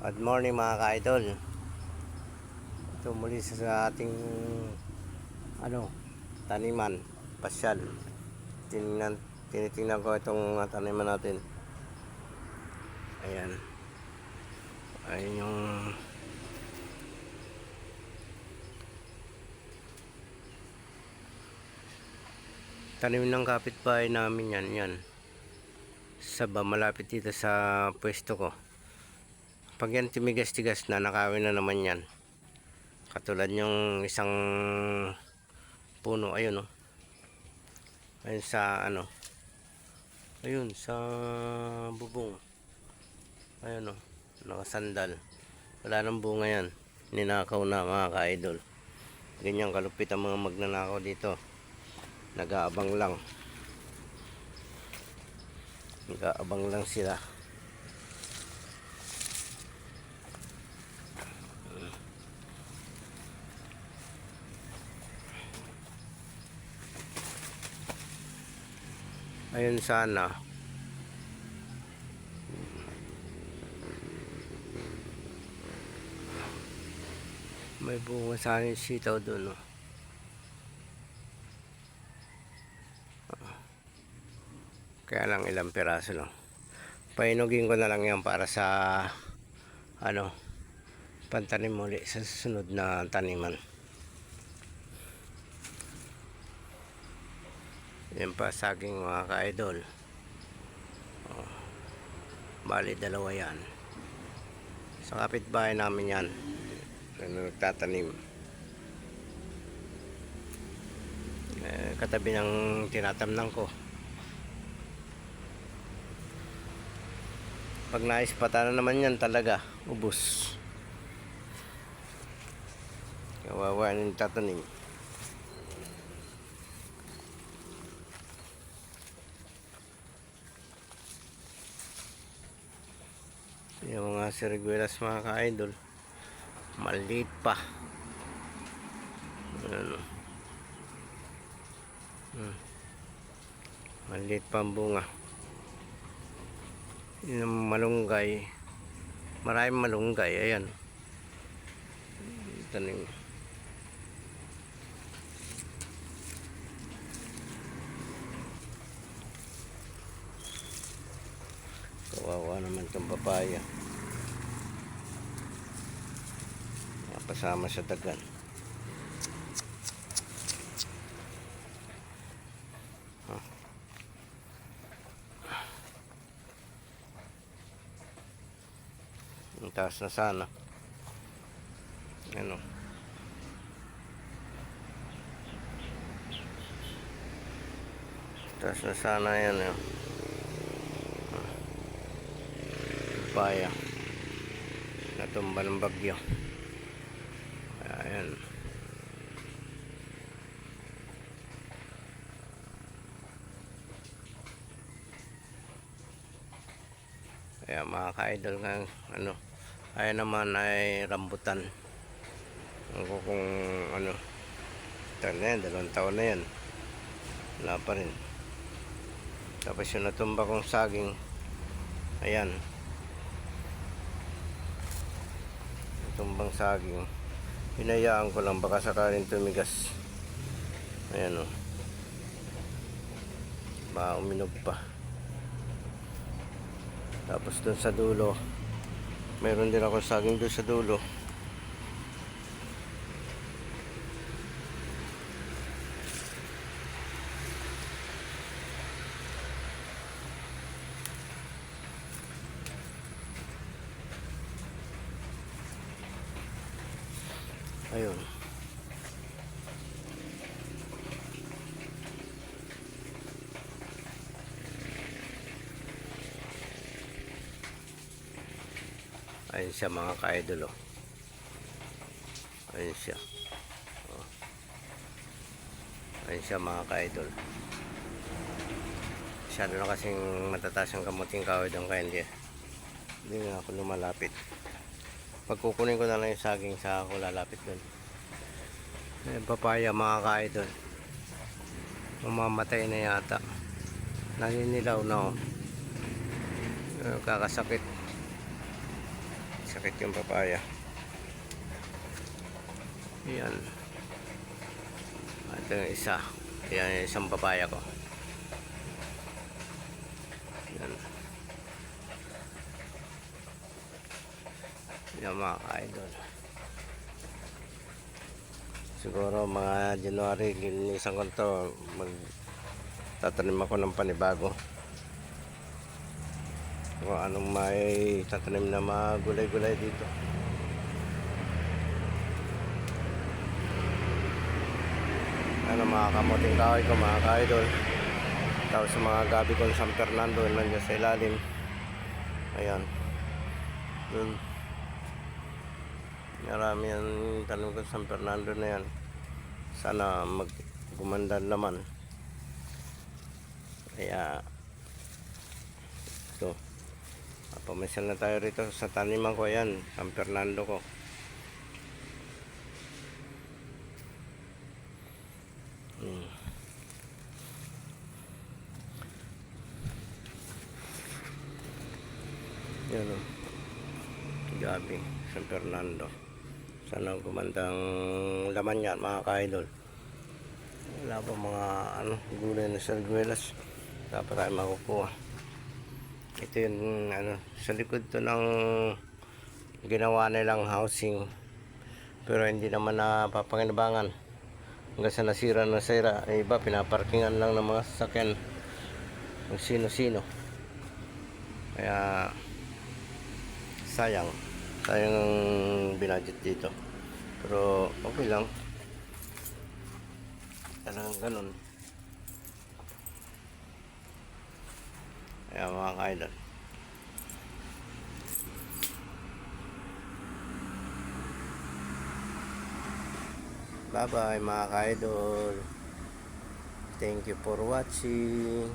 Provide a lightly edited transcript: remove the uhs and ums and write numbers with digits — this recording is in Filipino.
Good morning mga ka-idol. Ito muli sa ating taniman, pasyal. Tinitingnan ko itong taniman natin. Ayan. Ayan yung tanim ng kapitbahay namin yan. Malapit dito sa pwesto ko. Pag yan timigas-tigas na, nakawin na naman yan. Katulad yung isang puno, ayun oh. Ayun sa ayun sa bubong. Ayun oh, nakasandal. Wala nang bunga yan. Ninakaw na mga ka-idol. Ganyan kalupit ang mga magnanakaw dito. Nag-aabang lang. Nag-aabang lang sila. Ayun sana. May bunga sana yung sitaw doon. Oh. Kaya lang ilang piraso lang. Painugin ko na lang yan para sa pantanim muli sa susunod na taniman. Yan pa saging mga ka-idol. Oh, bali dalawa yan. Sa kapitbahay namin yan. Nagtatanim. Katabi ng tinatamnan ko. Pag naispata na naman yan talaga, ubos. Kawawa yung tatanim. Yung mga siriguelas mga ka-idol, maliit pa. Maliit pa ang bunga. Yung malunggay, maraming malunggay. Ayan, tanim. Kawawa naman itong papaya. Pasama sa dagan. Ang taas na sana. Taas na sana yan. Papaya. Natumba ng bagyo. Ayan. Kaya mga ka-idol nga, ayan naman ay rambutan. Ako kung taon na yan, 2 taon na yan. Wala pa rin. Tapos yung natumba kong saging, ayan. Natumbang saging. Hinayaan ko lang, baka sakaling tumigas. Ayan o. Baka uminog pa. Tapos dun sa dulo, mayroon din ako saging dun sa dulo. Ayun. Ayun siya mga ka-idol. Ayun siya. Ayun siya mga ka-idol. Masyado na kasing matataas ang kamuting kahoy doon, kaya hindi na ako lumalapit. Pag kukunin ko na lang yung saging, sa ako lalapit doon. Ayun, papaya mga ka-idol. Mamamatay na yata. Naninilaw na oh. Kakasakit. sakit yung papaya. Yan. Ito yung isa. Yan yung isang papaya ko. Yan. Yan mga ka-idol. Siguro mga January, linisan ko ito. Magtatanim ako ng panibago. Kung anong may tatanim na mga gulay-gulay dito. Ano mga kamuting kahoy ko mga ka-idol. Tapos sa mga gabi ko San Fernando nandiyan sa ilalim. Ayan. Dun. Marami yan tanim ko sa San Fernando na yan. Sana gumanda naman. Kaya ito. Pamasyal na tayo rito sa taniman ko yan. San Fernando ko. Yan o. Gabi. San Fernando. Sana gumandang laman yan mga ka-idol. Wala pa mga gulay na sarguelas. Dapat tayo makukuha. Ito yung sa likod to ng ginawa nilang housing. Pero hindi naman napapakinabangan. Hanggang sa nasira na sira. Iba pinaparkingan lang ng mga sasakyan. Kung sino-sino. Kaya sayang ang binudget dito, pero okay lang, talagang ganun. Kaya mga ka-idol, bye bye mga ka-idol, thank you for watching.